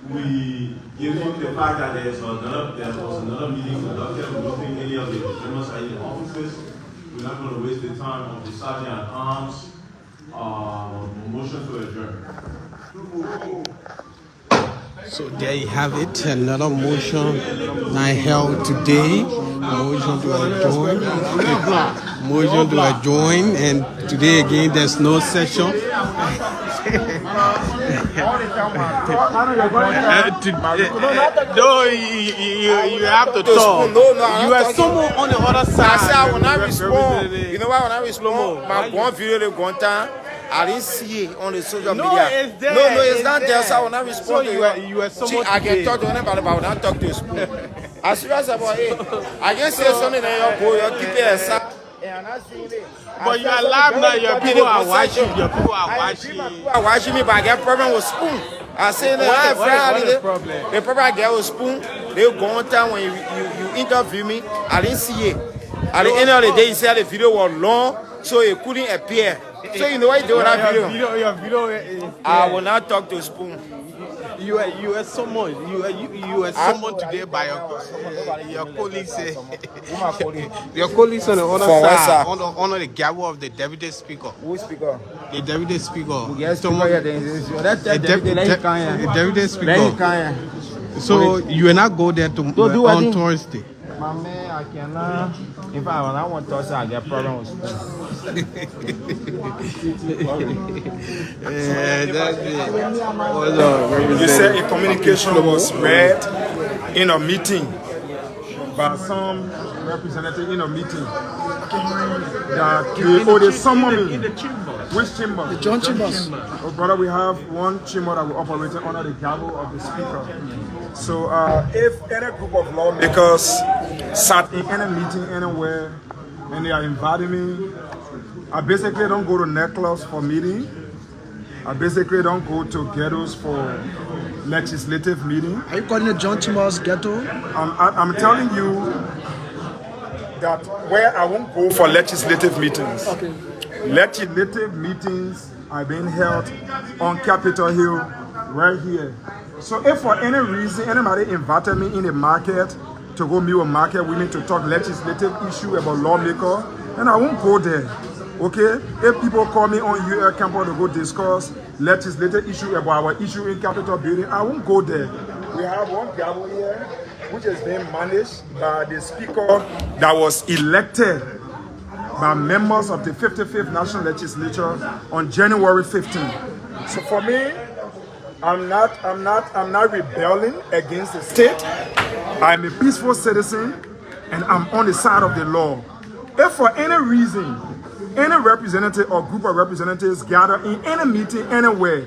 We give you the fact that there was another meeting conducted. We don't think any of the members are in the offices. We're not going to waste the time of the sergeant at arms. Motion to adjourn. So there you have it, another motion I held today. Motion to adjourn, and today again there's no session. No, you have to talk. You are someone on the other side. I said I will not respond. You know why when I respond? My one video they go down. I didn't see it on the social media. It's there. No, it's not there. So I will not respond to you. You are someone. I can talk to anybody, but I will not talk to you. As serious about it, I can say something that you keep it aside. But you are live now. Your people are watching. Your people are watching. People are watching me, but I get problem with spoon. I say that the problem? The problem I get with spoon. They go on time when you interview me. I didn't see it. At the end of the day, you said the video was long, so it couldn't appear. So you know what you do with that video? Your video is I will not talk to spoon. You are someone. You are someone today by your colleagues. Your colleagues on the other side, under the gavel of the deputy speaker. Who speaker? The deputy speaker. Yes, the deputy speaker. So you will not go there on Thursday. My man, I cannot. If I want to say I get problems with spoon. That's it. You said a communication was read in a meeting by some representative in a meeting that they summoned me. Which chamber? The John Chambers. Oh, brother, we have one chamber that we operate under the gavel of the speaker. So if any group of lawmakers sat in any meeting anywhere and they are inviting me, I basically don't go to nightclubs for meeting. I basically don't go to ghettos for legislative meeting. Are you calling the John Chambers ghetto? I'm telling you that where I won't go for legislative meetings. Okay. Legislative meetings are being held on Capitol Hill right here. So if for any reason anybody invited me in the market to go meet with market women to talk legislative issue about lawmaker, then I won't go there. Okay? If people call me on UL campus to go discuss legislative issue about our issue in Capitol building, I won't go there. We have one gavel here which is being managed by the speaker that was elected by members of the 55th National Legislature on January 15th. So for me, I'm not rebelling against the state. I'm a peaceful citizen and I'm on the side of the law. If for any reason, any representative or group of representatives gather in any meeting anywhere,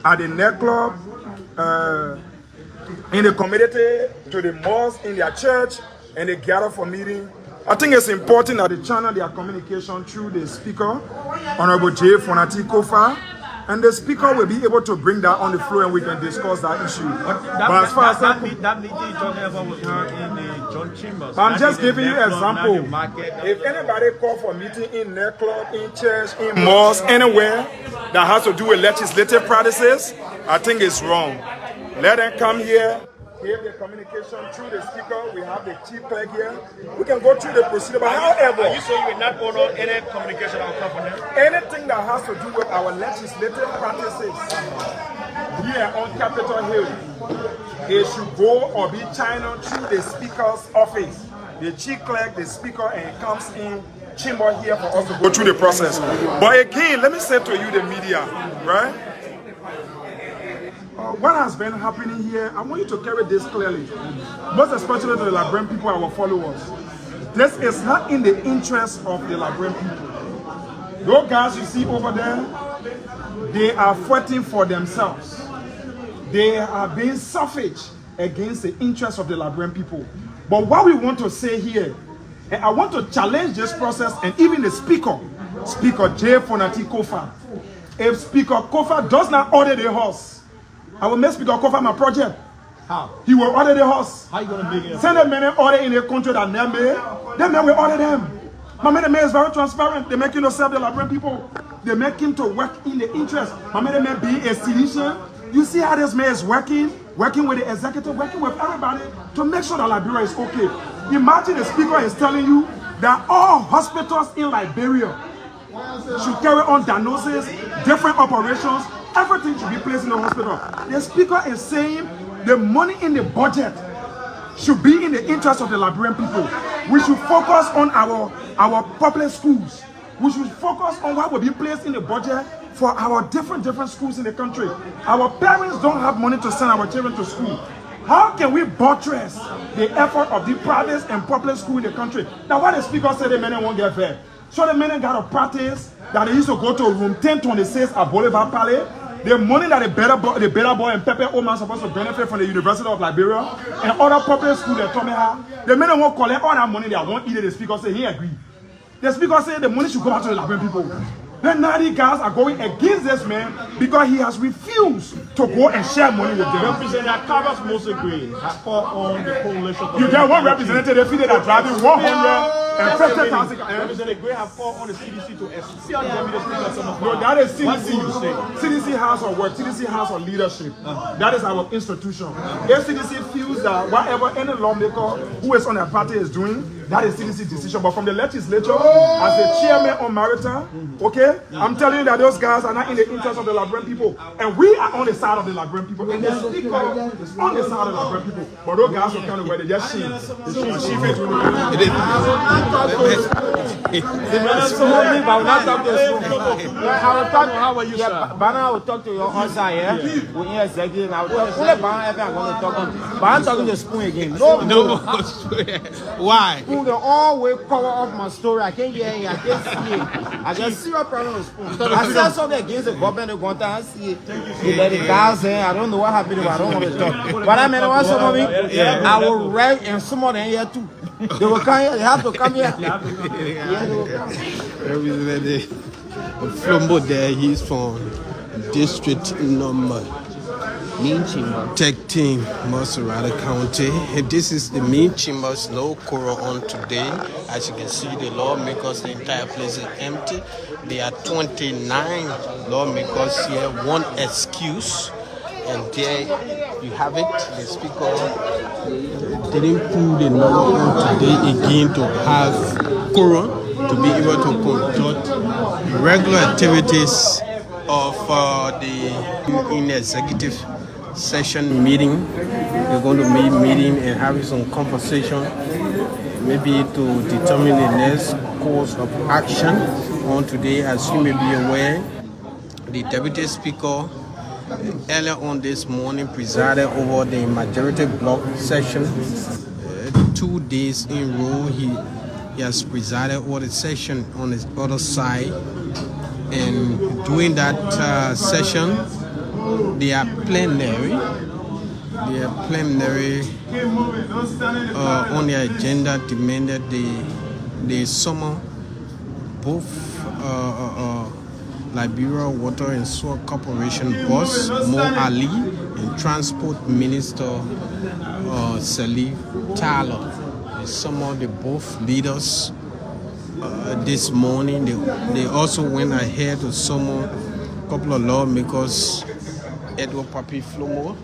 at the nightclub, in the community, to the mosque, in their church, and they gather for meeting, I think it's important that they channel their communication through the speaker, Honorable J. Fonati Koffa, and the speaker will be able to bring that on the floor and we can discuss that issue. But as far as that meeting you're talking about was heard in the John Chambers. I'm just giving you an example. If anybody call for a meeting in nightclub, in church, in mosque, anywhere that has to do with legislative practices, I think it's wrong. Let them come here. Give the communication through the speaker. We have the chief clerk here. We can go through the procedure. But however, are you saying you will not honor any communication that will come from them? Anything that has to do with our legislative practices here on Capitol Hill, it should go or be channeled through the speaker's office. The chief clerk, the speaker, and it comes in chamber here for us to go through the process. But again, let me say to you, the media, right? What has been happening here, I want you to carry this clearly, most especially to the Liberian people, our followers. This is not in the interest of the Liberian people. Those guys you see over there, they are fighting for themselves. They are being selfish against the interests of the Liberian people. But what we want to say here, and I want to challenge this process and even the speaker, Speaker J. Fonati Koffa. If Speaker Koffa does not order the horse, I will make Speaker Koffa my project. How? He will order the horse. How are you going to make it? Send a man order in a country that they made. Then they will order them. My man, the man is very transparent. They make him to serve the Liberian people. They make him to work in the interest. My man, may be a sedition. You see how this man is working with the executive, working with everybody to make sure that Liberia is okay. Imagine the speaker is telling you that all hospitals in Liberia should carry on diagnosis, different operations, everything should be placed in the hospital. The speaker is saying the money in the budget should be in the interest of the Liberian people. We should focus on our public schools. We should focus on what will be placed in the budget for our different schools in the country. Our parents don't have money to send our children to school. How can we buttress the effort of the private and public school in the country? Now what the speaker said, the men won't get fed. So the men got to practice that they used to go to room 1026 at Boulevard Palais. The money that the better boy and Pepe Oman supposed to benefit from the University of Liberia and other public schools that Tommy have, the men won't collect all that money they won't eat it. The speaker said he agreed. The speaker said the money should go back to the Liberian people. The naughty guys are going against this man because he has refused to go and share money with them. Representative Carlos Mosegwe has called on the coalition. You get one representative, they feel that are driving 150,000. Representative Gray have called on the CDC to expel them. No, that is CDC. CDC House of Work, CDC House of Leadership. That is our institution. If CDC feels that whatever any lawmaker who is on their party is doing, that is CDC decision. But from the legislature, as the chairman on Maritime, okay, I'm telling you that those guys are not in the interest of the Liberian people. And we are on the side of the Liberian people. And the speaker is on the side of the Liberian people. But those guys are kind of where they just sheep. How are you, sir? Bana will talk to your husband here. We hear executive now. Bana ever going to talk to Bana talking to Spoon again. No. Why? Spoon, they always cover up my story. I can't hear it. I can't see it. I just see a problem with Spoon. I said something against the government. They want to see it. They let it guys in. I don't know what happened. I don't want to talk. But I mean, what some of me, I will write and some of them here too. They will come here. They have to come here. Flombo there, he's from district number 13, Maserati County. This is the main chambers, no quorum on today. As you can see, the lawmakers, the entire place is empty. There are 29 lawmakers here, one excuse. And there you have it. The speaker didn't put the number on today again to have quorum to be able to conduct regular activities of the executive session meeting. They're going to be meeting and having some conversation, maybe to determine the next course of action on today. As you may be aware, the deputy speaker earlier on this morning presided over the majority block session. 2 days in a row, he has presided over the session on his other side. And during that session, they are plenary. On the agenda demanded they summon both Liberia Water and Sewer Corporation boss Mo Ali and Transport Minister Salif Tyler. They summoned the both leaders this morning. They also went ahead to summon a couple of lawmakers. Edward Papi Flomo,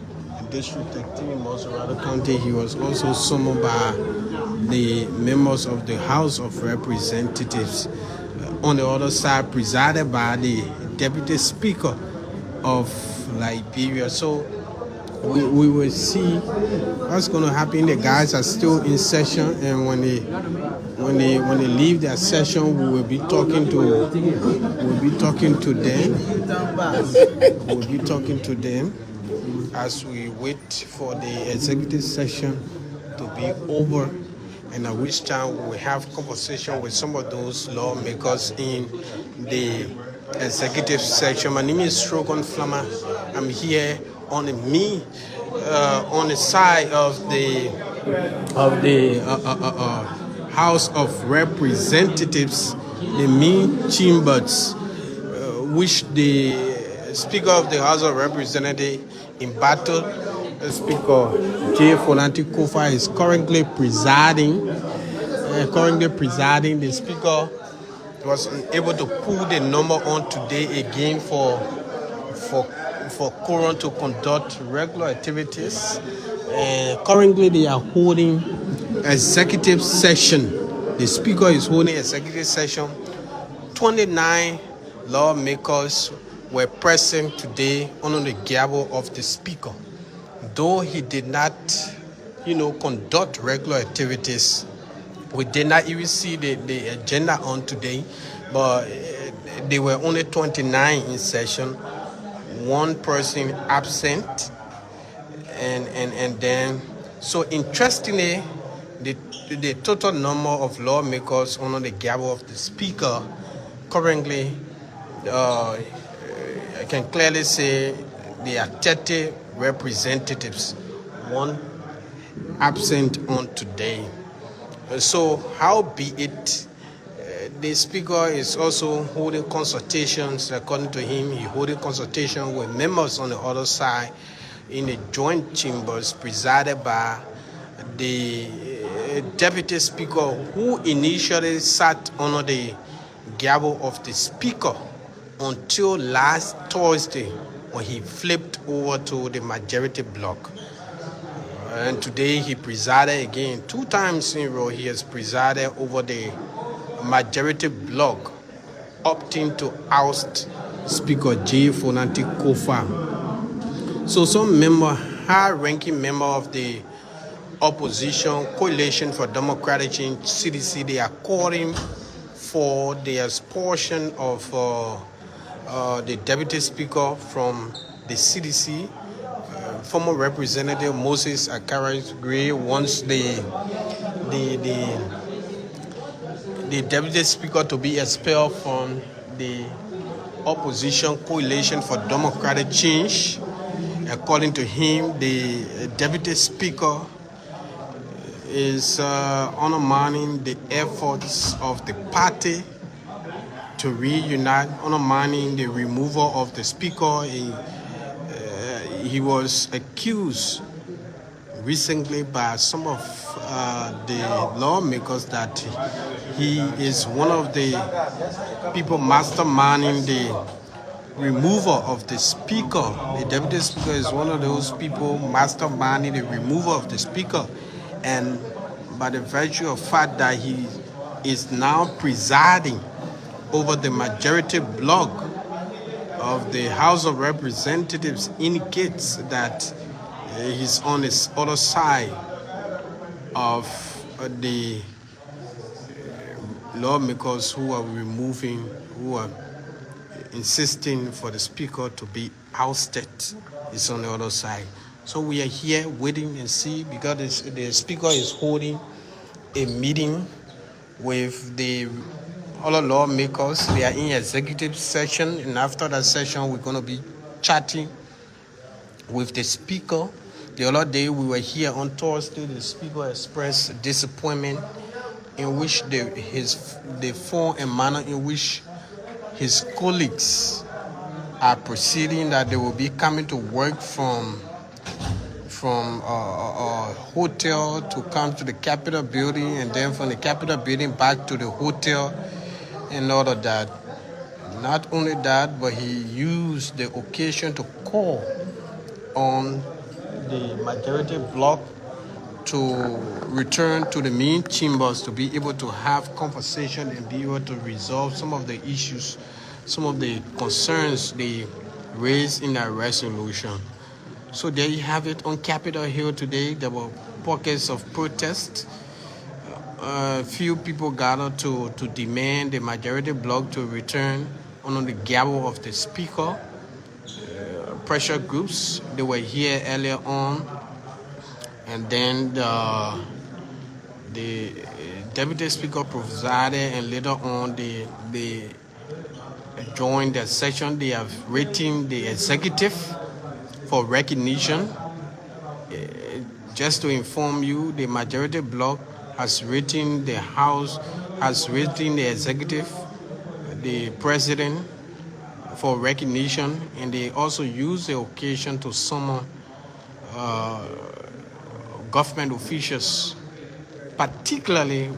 District 13 in Maserati County. He was also summoned by the members of the House of Representatives. On the other side, presided by the Deputy Speaker of Liberia. So we will see what's going to happen. The guys are still in session, and when they leave their session, we will be talking to them as we wait for the executive session to be over, and at which time we will have conversation with some of those lawmakers in the executive session. My name is Strogon Flammer. I'm here on the side of the House of Representatives, the main chambers, which the Speaker of the House of Representatives in battle, Speaker J. Folanti Koffa, is currently presiding. The Speaker was unable to pull the number on today again for for quorum to conduct regular activities. Currently, they are holding executive session. The speaker is holding executive session. 29 lawmakers were present today under the gavel of the speaker. Though he did not, conduct regular activities, we did not even see the agenda on today, but there were only 29 in session, one person absent, and then, so interestingly, the total number of lawmakers under the gavel of the speaker currently, I can clearly say there are 30 representatives, one absent on today. So, how be it, the speaker is also holding consultations. According to him, he holding consultation with members on the other side in the joint chambers presided by the deputy speaker, who initially sat under the gavel of the speaker until last Thursday when he flipped over to the majority bloc. And today he presided again. 2 times in a row he has presided over the majority bloc, opting to oust Speaker J. Fonanti Koffa. So some high-ranking member of the opposition Coalition for Democratic Change, CDC, they are calling for the expulsion of the deputy speaker from the CDC. Former Representative Moses Akara Gray wants the deputy speaker to be expelled from the opposition Coalition for Democratic Change. According to him, the deputy speaker is undermining the efforts of the party to reunite, undermining the removal of the speaker. He was accused recently by some of the lawmakers that he is one of the people masterminding the removal of the speaker. The deputy speaker is one of those people masterminding the removal of the speaker. And by the virtue of fact that he is now presiding over the majority bloc of the House of Representatives, indicates that he's on the other side of the lawmakers who are insisting for the speaker to be ousted. It's on the other side. So we are here waiting and see, because the speaker is holding a meeting with the other lawmakers. They are in executive session, and after that session, we're going to be chatting with the speaker. The other day, we were here on Thursday. The speaker expressed disappointment in which the form and manner in which his colleagues are proceeding, that they will be coming to work from a hotel to come to the Capitol building, and then from the Capitol building back to the hotel, and all of that. Not only that, but he used the occasion to call on the majority bloc to return to the main chambers to be able to have conversation and be able to resolve some of the issues, some of the concerns they raised in that resolution. So there you have it on Capitol Hill today. There were pockets of protest. Few people gathered to demand the majority bloc to return under the gavel of the speaker. Pressure groups, they were here earlier on, and then the deputy speaker presided, and later on they joined the session. They have written the executive for recognition. Just to inform you, the majority bloc has written the House, has written the executive, the president, for recognition, and they also use the occasion to summon government officials, particularly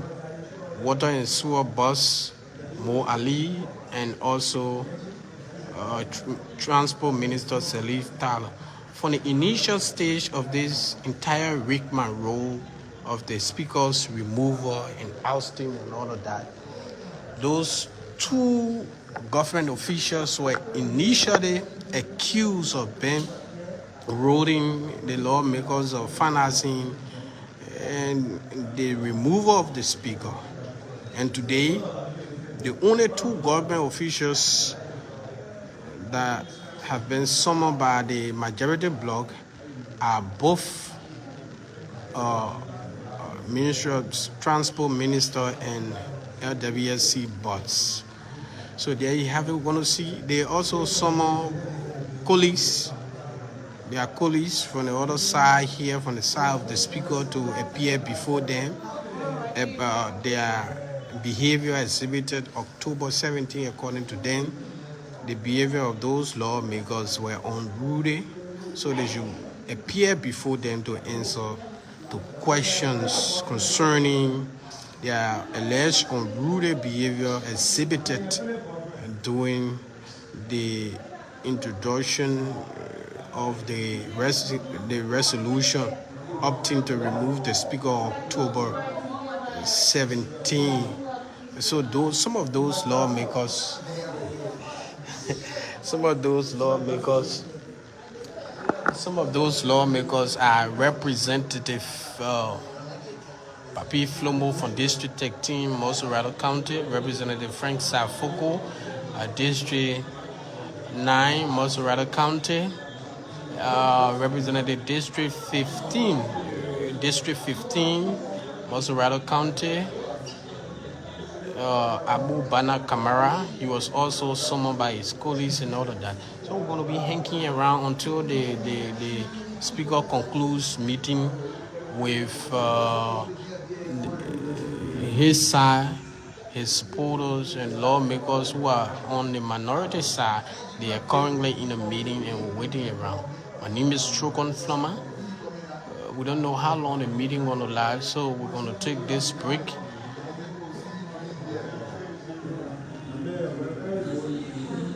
Water and Sewer Boss Mo Ali, and also Transport Minister Salif Tala. From the initial stage of this entire rigmarole of the speaker's removal and ousting and all of that, those two government officials were initially accused of being roading the lawmakers of financing and the removal of the speaker. And today, the only two government officials that have been summoned by the majority bloc are both Ministry of Transport Minister and LWSC bots. So there you have it. We're going to see. They also summon colleagues. There are colleagues from the other side here, from the side of the speaker, to appear before them about their behavior exhibited October 17, according to them. The behavior of those lawmakers were unruly, so they should appear before them to answer to questions concerning their alleged unruly behavior exhibited during the introduction of the resolution opting to remove the speaker on October 17. So some of those lawmakers are Representative Papi Flomo from District 13, Mosorado County, Representative Frank Safoko, District 9, Mosorado County, Representative District 15, Mosorado County, Abu Bana Kamara. He was also summoned by his colleagues and all of that. So we're going to be hanging around until the speaker concludes meeting with his side, his supporters and lawmakers who are on the minority side. They are currently in a meeting and we're waiting around. My name is Trokon Flama. We don't know how long the meeting is going to last, so we're going to take this break.